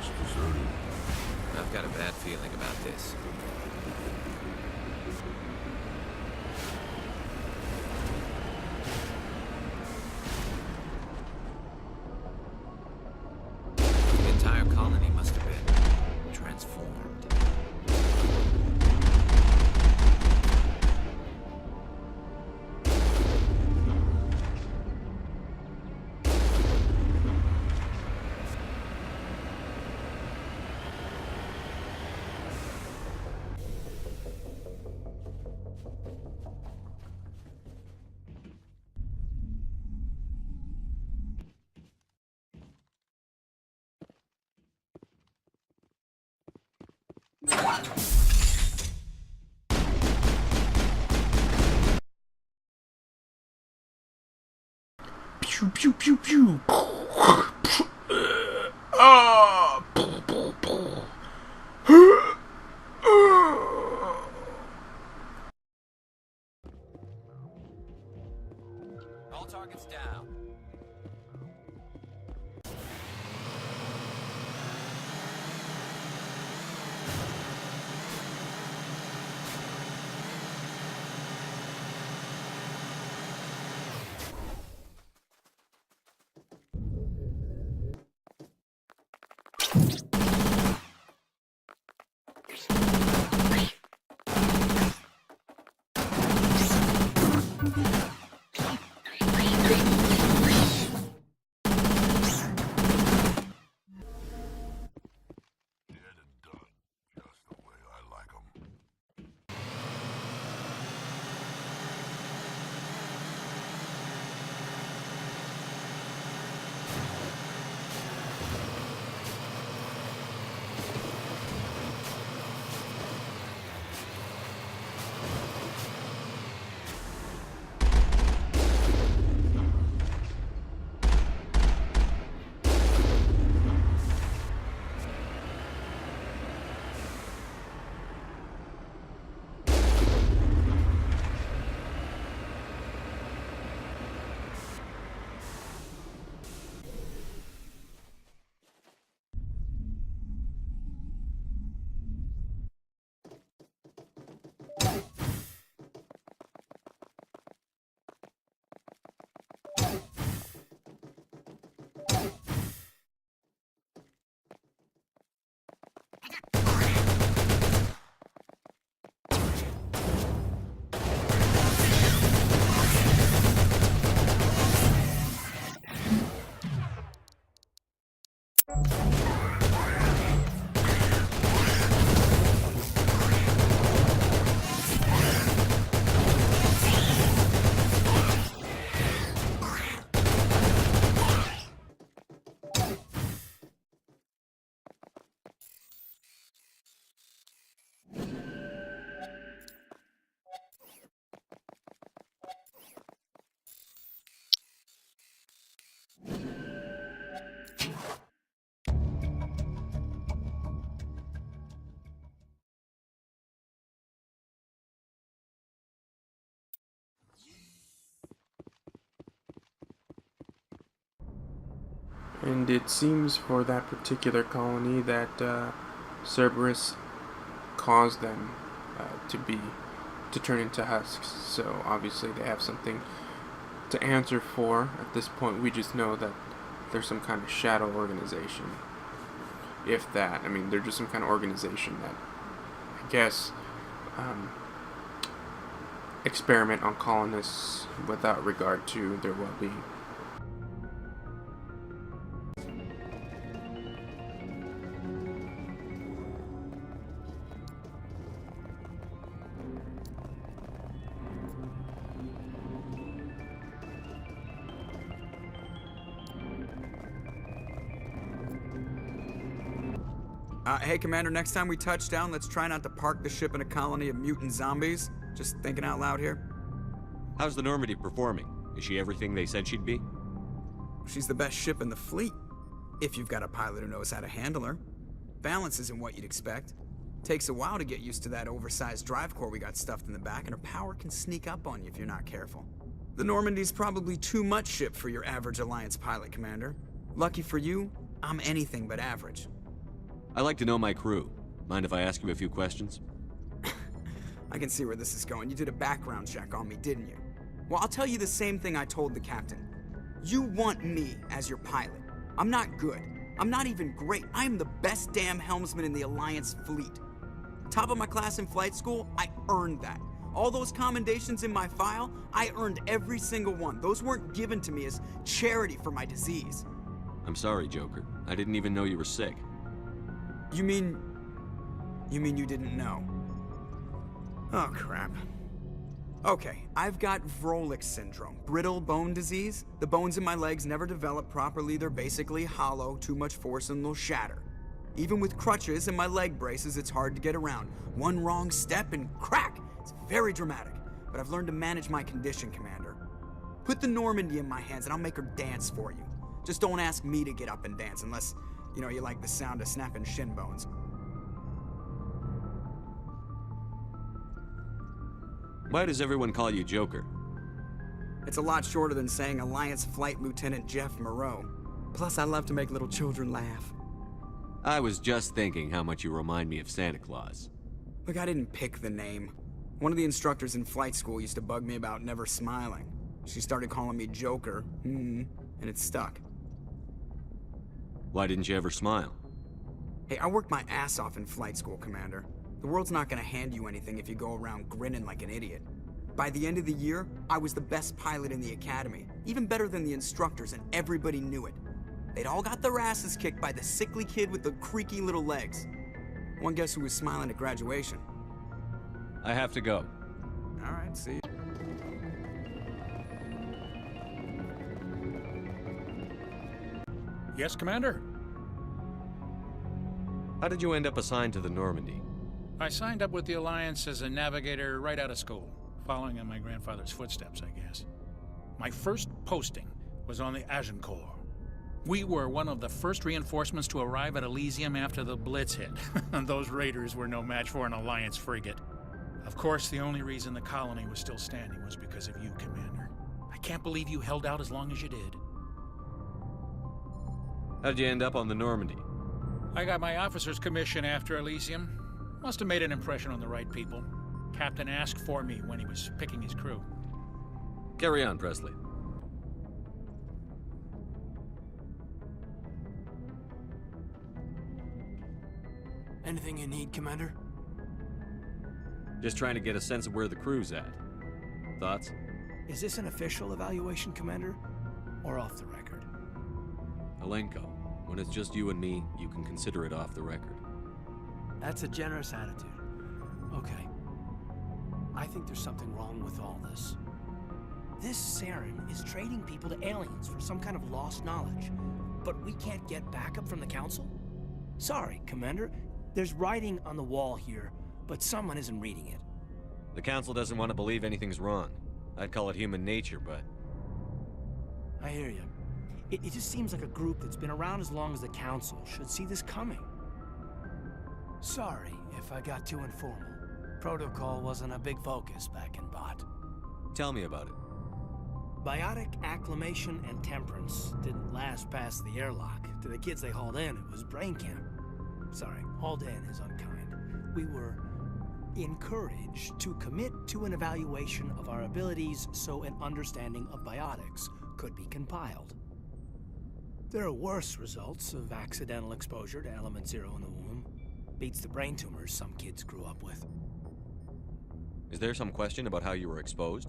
looks deserted. I've got a bad feeling about this. The entire colony must have been transformed. Pew pew pew pew. Ah. All targets down. Dead and done. Just the way I like 'em. And it seems for that particular colony that Cerberus caused them to turn into husks. So obviously they have something to answer for. At this point, we just know that there's some kind of shadow organization. If that, I mean, they're just some kind of organization that, I guess, experiment on colonists without regard to their well-being. Hey, Commander, next time we touch down, let's try not to park the ship in a colony of mutant zombies. Just thinking out loud here. How's the Normandy performing? Is she everything they said she'd be? She's the best ship in the fleet, if you've got a pilot who knows how to handle her. Balance isn't what you'd expect. Takes a while to get used to that oversized drive core we got stuffed in the back, and her power can sneak up on you if you're not careful. The Normandy's probably too much ship for your average Alliance pilot, Commander. Lucky for you, I'm anything but average. I like to know my crew. Mind if I ask you a few questions? I can see where this is going. You did a background check on me, didn't you? Well, I'll tell you the same thing I told the captain. You want me as your pilot. I'm not good. I'm not even great. I am the best damn helmsman in the Alliance fleet. Top of my class in flight school, I earned that. All those commendations in my file, I earned every single one. Those weren't given to me as charity for my disease. I'm sorry, Joker. I didn't even know you were sick. You mean you didn't know? Oh, crap. Okay, I've got Vrolik syndrome, brittle bone disease. The bones in my legs never develop properly. They're basically hollow, too much force and they'll shatter. Even with crutches and my leg braces, it's hard to get around. One wrong step and crack! It's very dramatic, but I've learned to manage my condition, Commander. Put the Normandy in my hands and I'll make her dance for you. Just don't ask me to get up and dance unless, you like the sound of snapping shin bones. Why does everyone call you Joker? It's a lot shorter than saying Alliance Flight Lieutenant Jeff Moreau. Plus, I love to make little children laugh. I was just thinking how much you remind me of Santa Claus. Look, I didn't pick the name. One of the instructors in flight school used to bug me about never smiling. She started calling me Joker, and it stuck. Why didn't you ever smile? Hey, I worked my ass off in flight school, Commander. The world's not gonna hand you anything if you go around grinning like an idiot. By the end of the year, I was the best pilot in the academy, even better than the instructors, and everybody knew it. They'd all got their asses kicked by the sickly kid with the creaky little legs. One guess who was smiling at graduation? I have to go. All right, see you. Yes, Commander? How did you end up assigned to the Normandy? I signed up with the Alliance as a navigator right out of school, following in my grandfather's footsteps, I guess. My first posting was on the Agincourt. We were one of the first reinforcements to arrive at Elysium after the Blitz hit. Those raiders were no match for an Alliance frigate. Of course, the only reason the colony was still standing was because of you, Commander. I can't believe you held out as long as you did. How'd you end up on the Normandy? I got my officer's commission after Elysium. Must have made an impression on the right people. Captain asked for me when he was picking his crew. Carry on, Presley. Anything you need, Commander? Just trying to get a sense of where the crew's at. Thoughts? Is this an official evaluation, Commander? Or off the record? Alenko, when it's just you and me, you can consider it off the record. That's a generous attitude. Okay. I think there's something wrong with all this. This Saren is trading people to aliens for some kind of lost knowledge. But we can't get backup from the Council? Sorry, Commander. There's writing on the wall here, but someone isn't reading it. The Council doesn't want to believe anything's wrong. I'd call it human nature, but... I hear you. It just seems like a group that's been around as long as the Council should see this coming. Sorry if I got too informal. Protocol wasn't a big focus back in Bot. Tell me about it. Biotic acclimation and temperance didn't last past the airlock. To the kids they hauled in, it was brain camp. Sorry, hauled in is unkind. We were encouraged to commit to an evaluation of our abilities so an understanding of biotics could be compiled. There are worse results of accidental exposure to element 0 in the womb. Beats the brain tumors some kids grew up with. Is there some question about how you were exposed?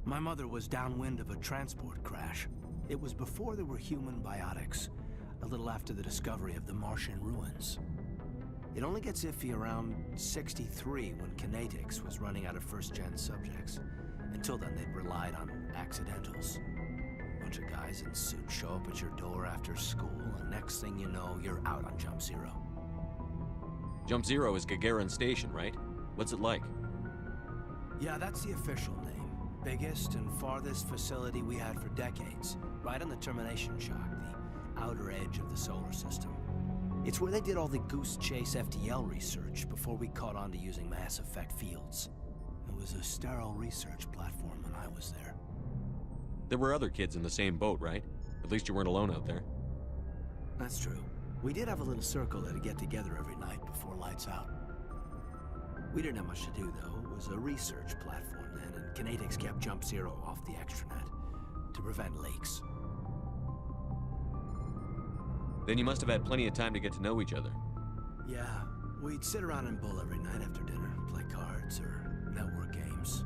My mother was downwind of a transport crash. It was before there were human biotics, a little after the discovery of the Martian ruins. It only gets iffy around 63 when Kinetics was running out of first-gen subjects. Until then, they'd relied on accidentals. Bunch of guys in suits show up at your door after school, and next thing you know, you're out on Jump Zero. Jump Zero is Gagarin Station, right? What's it like? Yeah, that's the official name. Biggest and farthest facility we had for decades. Right on the termination shock, the outer edge of the solar system. It's where they did all the Goose Chase FTL research before we caught on to using mass effect fields. It was a sterile research platform when I was there. There were other kids in the same boat, right? At least you weren't alone out there. That's true. We did have a little circle that'd get together every night before lights out. We didn't have much to do, though. It was a research platform then, and Kinetics kept Jump Zero off the extranet to prevent leaks. Then you must have had plenty of time to get to know each other. Yeah, we'd sit around and bull every night after dinner, play cards or network games.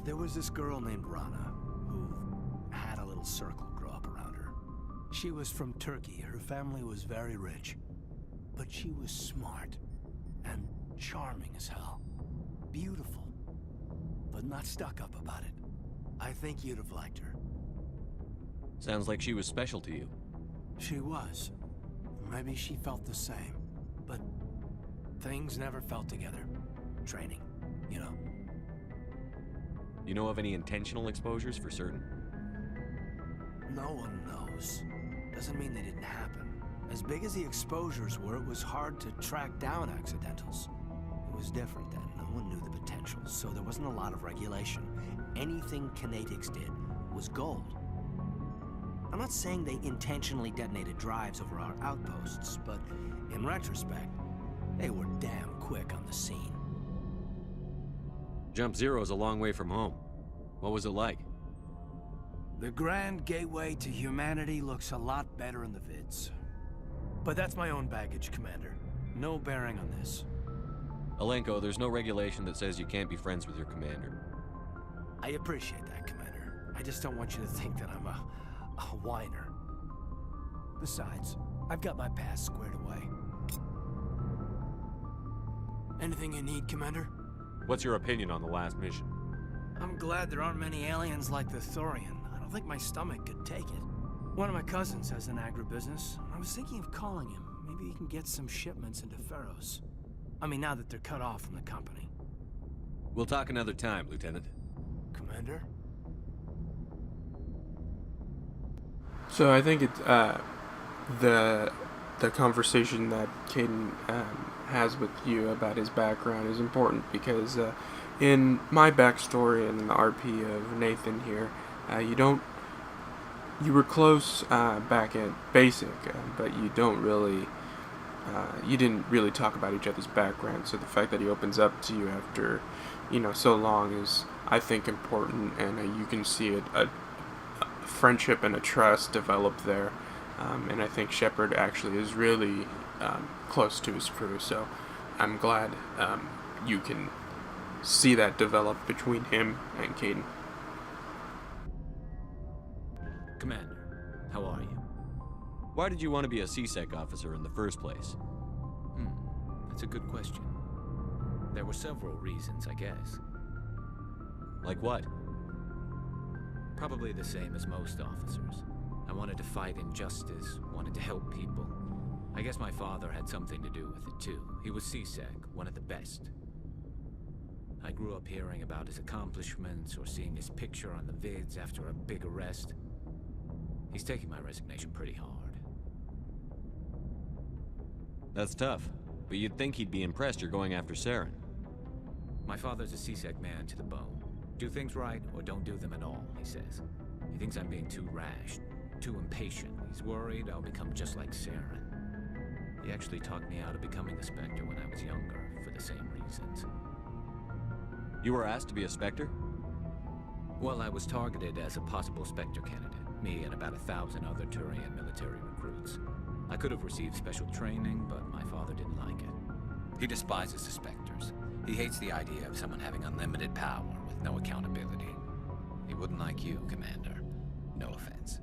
There was this girl named Rana, who had a little circle grow up around her. She was from Turkey. Her family was very rich. But she was smart and charming as hell. Beautiful, but not stuck up about it. I think you'd have liked her. Sounds like she was special to you. She was. Maybe she felt the same. But things never felt together. Training, you know. You know of any intentional exposures for certain? No one knows. Doesn't mean they didn't happen. As big as the exposures were, it was hard to track down accidentals. It was different then. No one knew the potential, so there wasn't a lot of regulation. Anything Kinetics did was gold. I'm not saying they intentionally detonated drives over our outposts, but in retrospect, they were damn quick on the scene. Jump Zero's a long way from home. What was it like? The grand gateway to humanity looks a lot better in the vids. But that's my own baggage, Commander. No bearing on this. Alenko, there's no regulation that says you can't be friends with your commander. I appreciate that, Commander. I just don't want you to think that I'm a whiner. Besides, I've got my past squared away. Anything you need, Commander? What's your opinion on the last mission? I'm glad there aren't many aliens like the Thorian. I don't think my stomach could take it. One of my cousins has an agribusiness. I was thinking of calling him. Maybe he can get some shipments into Pharos. I mean, now that they're cut off from the company. We'll talk another time, Lieutenant. Commander? So I think it's the conversation that Caden has with you about his background is important because in my backstory and the RP of Nathan here, you were close back at basic, but you didn't really talk about each other's background. So the fact that he opens up to you after so long is, I think, important, and you can see a friendship and a trust develop there. And I think Shepard actually is really close to his crew, so I'm glad you can see that develop between him and Caden. Commander, how are you? Why did you want to be a CSEC officer in the first place? That's a good question. There were several reasons, I guess. Like what? Probably the same as most officers. I wanted to fight injustice, wanted to help people. I guess my father had something to do with it too. He was CSEC, one of the best. I grew up hearing about his accomplishments or seeing his picture on the vids after a big arrest. He's taking my resignation pretty hard. That's tough, but you'd think he'd be impressed you're going after Saren. My father's a CSEC man to the bone. Do things right or don't do them at all, he says. He thinks I'm being too rash, too impatient. He's worried I'll become just like Saren. He actually talked me out of becoming a Spectre when I was younger, for the same reasons. You were asked to be a Spectre? Well, I was targeted as a possible Spectre candidate, me and about 1,000 other Turian military recruits. I could have received special training, but my father didn't like it. He despises the Spectres. He hates the idea of someone having unlimited power with no accountability. He wouldn't like you, Commander. No offense.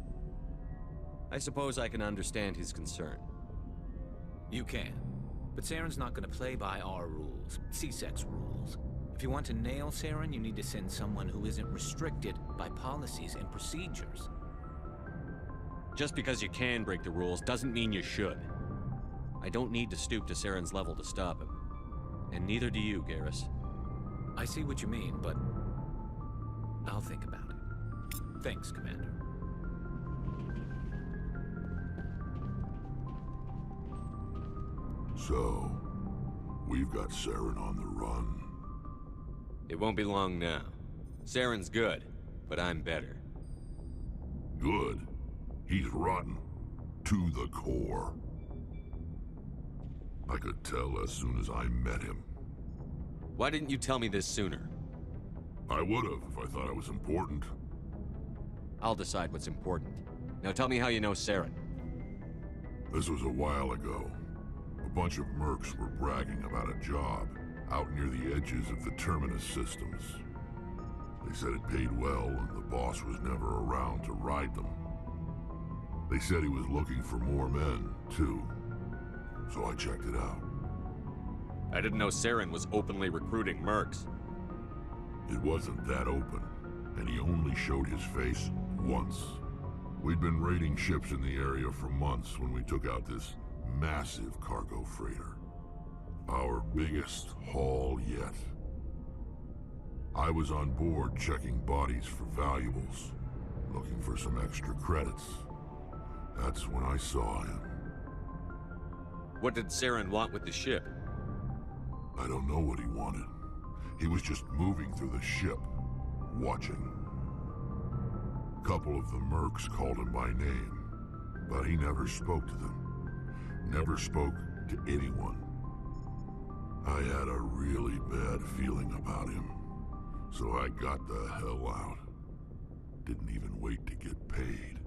I suppose I can understand his concern. You can. But Saren's not going to play by our rules, CSEC's rules. If you want to nail Saren, you need to send someone who isn't restricted by policies and procedures. Just because you can break the rules doesn't mean you should. I don't need to stoop to Saren's level to stop him. And neither do you, Garrus. I see what you mean, but I'll think about it. Thanks, Commander. So, we've got Saren on the run. It won't be long now. Saren's good, but I'm better. Good. He's rotten. To the core. I could tell as soon as I met him. Why didn't you tell me this sooner? I would've if I thought I was important. I'll decide what's important. Now tell me how you know Saren. This was a while ago. A bunch of mercs were bragging about a job out near the edges of the Terminus systems. They said it paid well and the boss was never around to ride them. They said he was looking for more men, too. So I checked it out. I didn't know Saren was openly recruiting mercs. It wasn't that open, and he only showed his face once. We'd been raiding ships in the area for months when we took out this massive cargo freighter. Our biggest haul yet. I was on board checking bodies for valuables, looking for some extra credits. That's when I saw him. What did Saren want with the ship? I don't know what he wanted. He was just moving through the ship, watching. A couple of the mercs called him by name, but he never spoke to them. Never spoke to anyone. I had a really bad feeling about him, so I got the hell out. Didn't even wait to get paid.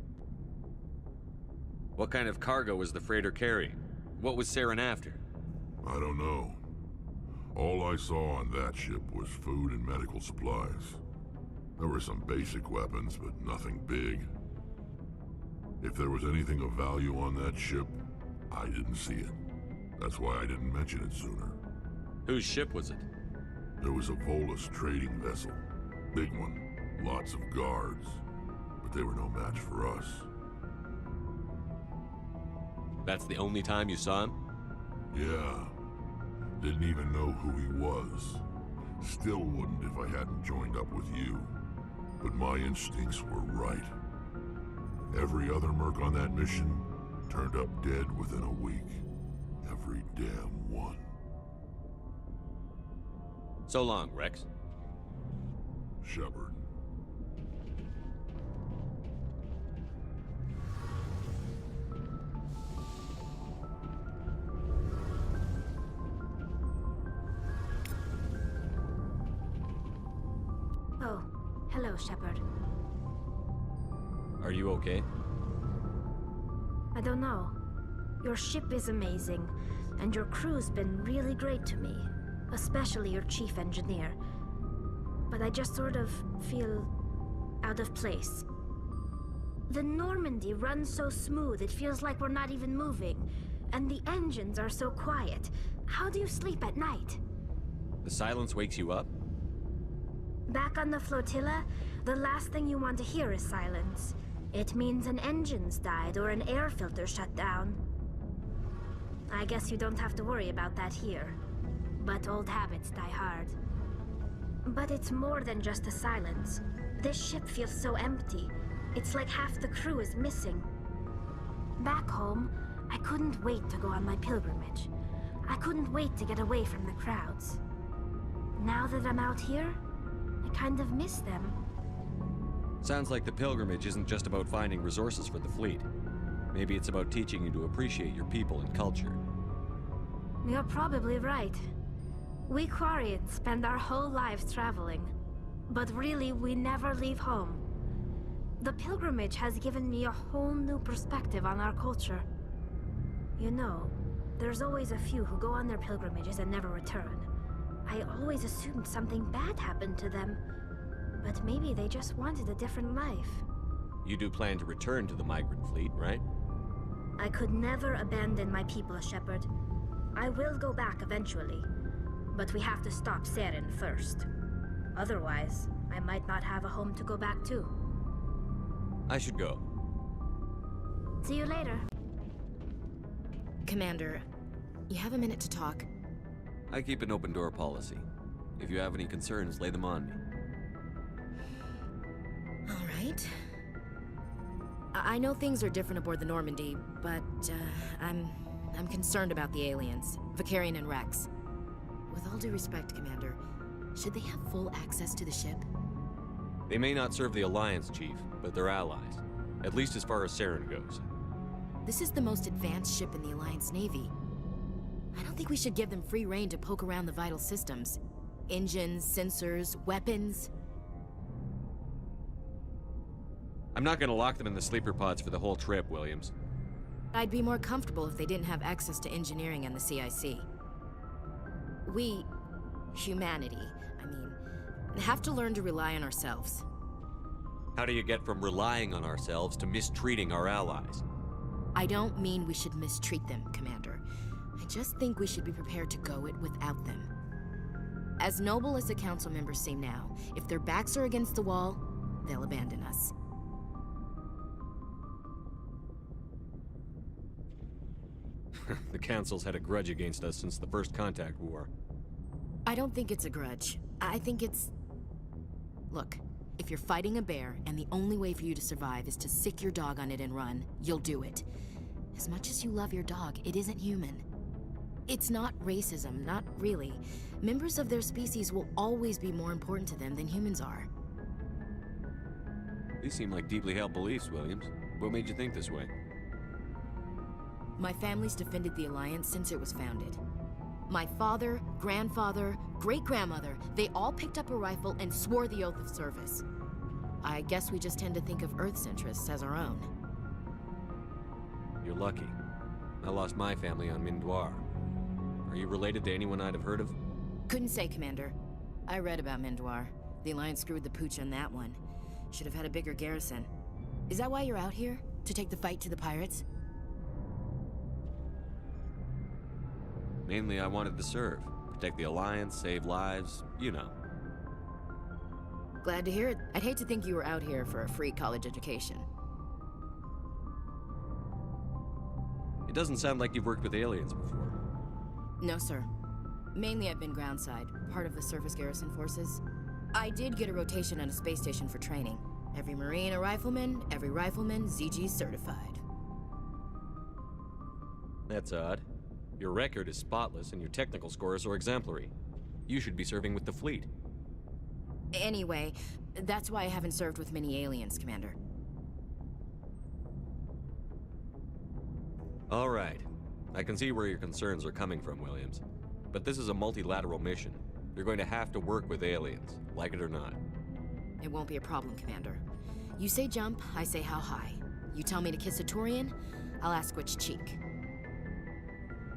What kind of cargo was the freighter carrying? What was Saren after? I don't know. All I saw on that ship was food and medical supplies. There were some basic weapons, but nothing big. If there was anything of value on that ship, I didn't see it. That's why I didn't mention it sooner. Whose ship was it? There was a Volus trading vessel. Big one. Lots of guards. But they were no match for us. That's the only time you saw him? Yeah. Didn't even know who he was. Still wouldn't if I hadn't joined up with you. But my instincts were right. Every other merc on that mission turned up dead within a week. Every damn one. So long, Rex. Shepard. Oh, hello, Shepard. Are you okay? I don't know. Your ship is amazing, and your crew's been really great to me, especially your chief engineer. But I just sort of feel out of place. The Normandy runs so smooth, it feels like we're not even moving, and the engines are so quiet. How do you sleep at night? The silence wakes you up? Back on the flotilla, the last thing you want to hear is silence. It means an engine's died or an air filter shut down. I guess you don't have to worry about that here. But old habits die hard. But it's more than just the silence. This ship feels so empty. It's like half the crew is missing. Back home, I couldn't wait to go on my pilgrimage. I couldn't wait to get away from the crowds. Now that I'm out here, I kind of miss them. Sounds like the pilgrimage isn't just about finding resources for the fleet. Maybe it's about teaching you to appreciate your people and culture. You're probably right. We Quarians spend our whole lives traveling. But really, we never leave home. The pilgrimage has given me a whole new perspective on our culture. You know, there's always a few who go on their pilgrimages and never return. I always assumed something bad happened to them. But maybe they just wanted a different life. You do plan to return to the migrant fleet, right? I could never abandon my people, Shepard. I will go back eventually. But we have to stop Saren first. Otherwise, I might not have a home to go back to. I should go. See you later. Commander, you have a minute to talk. I keep an open door policy. If you have any concerns, lay them on me. All right. I know things are different aboard the Normandy, but I'm concerned about the aliens, Vicarian and Rex. With all due respect, Commander, should they have full access to the ship? They may not serve the Alliance, Chief, but they're allies. At least as far as Saren goes. This is the most advanced ship in the Alliance Navy. I don't think we should give them free rein to poke around the vital systems. Engines, sensors, weapons. I'm not gonna lock them in the sleeper pods for the whole trip, Williams. I'd be more comfortable if they didn't have access to engineering and the CIC. We, humanity, have to learn to rely on ourselves. How do you get from relying on ourselves to mistreating our allies? I don't mean we should mistreat them, Commander. I just think we should be prepared to go it without them. As noble as the Council members seem now, if their backs are against the wall, they'll abandon us. The Council's had a grudge against us since the First Contact War. I don't think it's a grudge. I think it's... Look, if you're fighting a bear and the only way for you to survive is to sick your dog on it and run, you'll do it. As much as you love your dog, it isn't human. It's not racism, not really. Members of their species will always be more important to them than humans are. These seem like deeply held beliefs, Williams. What made you think this way? My family's defended the Alliance since it was founded. My father, grandfather, great-grandmother, they all picked up a rifle and swore the oath of service. I guess we just tend to think of Earth's interests as our own. You're lucky. I lost my family on Mindoir. Are you related to anyone I'd have heard of? Couldn't say, Commander. I read about Mindoir. The Alliance screwed the pooch on that one. Should have had a bigger garrison. Is that why you're out here? To take the fight to the pirates? Mainly I wanted to serve. Protect the Alliance, save lives, you know. Glad to hear it. I'd hate to think you were out here for a free college education. It doesn't sound like you've worked with aliens before. No, sir. Mainly I've been groundside, part of the surface garrison forces. I did get a rotation on a space station for training. Every Marine a rifleman, every rifleman ZG certified. That's odd. Your record is spotless and your technical scores are exemplary. You should be serving with the fleet. Anyway, that's why I haven't served with many aliens, Commander. All right. I can see where your concerns are coming from, Williams. But this is a multilateral mission. You're going to have to work with aliens, like it or not. It won't be a problem, Commander. You say jump, I say how high. You tell me to kiss a Turian, I'll ask which cheek.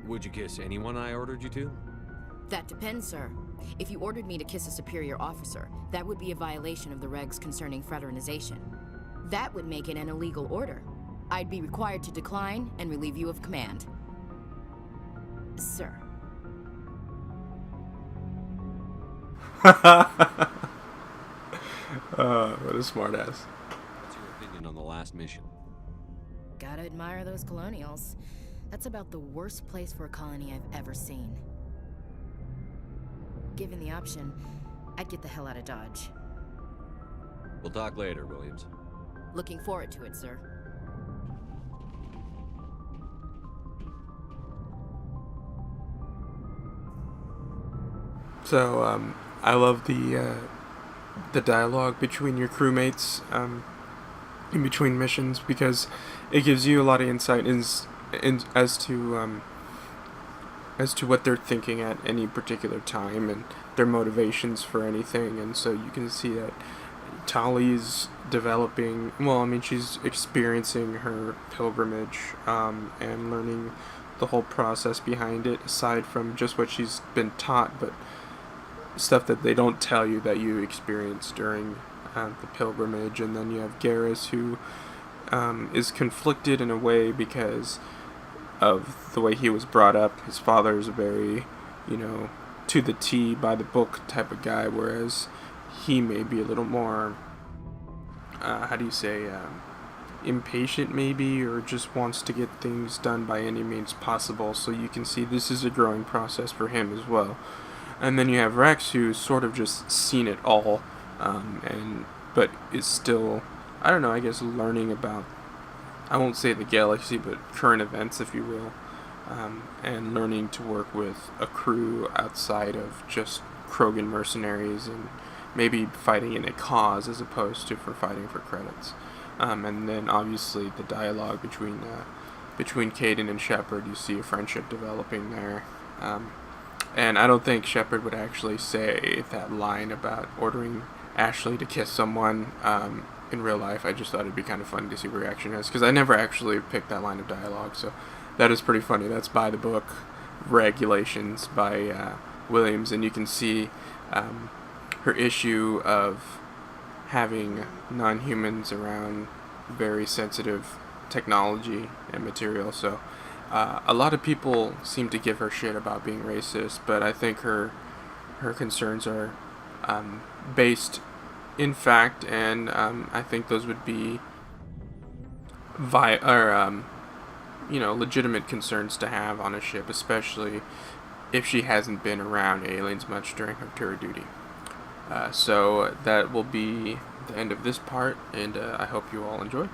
Would you kiss anyone I ordered you to? That depends, sir. If you ordered me to kiss a superior officer, that would be a violation of the regs concerning fraternization. That would make it an illegal order. I'd be required to decline and relieve you of command. Sir. What a smartass. What's your opinion on the last mission? Gotta admire those colonials. That's about the worst place for a colony I've ever seen. Given the option, I'd get the hell out of Dodge. We'll talk later, Williams. Looking forward to it, sir. So, I love the dialogue between your crewmates, in between missions, because it gives you a lot of insight as to what they're thinking at any particular time and their motivations for anything. And so you can see that Tali's developing, she's experiencing her pilgrimage and learning the whole process behind it, aside from just what she's been taught, but stuff that they don't tell you that you experienced during the pilgrimage. And then you have Garrus, who is conflicted in a way because of the way he was brought up. His father is a very, to the T, by the book type of guy, whereas he may be a little more, impatient maybe, or just wants to get things done by any means possible. So you can see this is a growing process for him as well. And then you have Rex, who's sort of just seen it all, but is still, learning about, I won't say the galaxy, but current events, if you will, and learning to work with a crew outside of just Krogan mercenaries and maybe fighting in a cause as opposed to for fighting for credits. And then obviously the dialogue between Caden and Shepard, you see a friendship developing there. And I don't think Shepard would actually say that line about ordering Ashley to kiss someone in real life. I just thought it'd be kind of funny to see what reaction is, because I never actually picked that line of dialogue, so that is pretty funny. That's by the book Regulations by Williams, and you can see her issue of having non-humans around very sensitive technology and material. So a lot of people seem to give her shit about being racist, but I think her concerns are based in fact, and I think those would be legitimate concerns to have on a ship, especially if she hasn't been around aliens much during her tour duty. So that will be the end of this part, and I hope you all enjoy.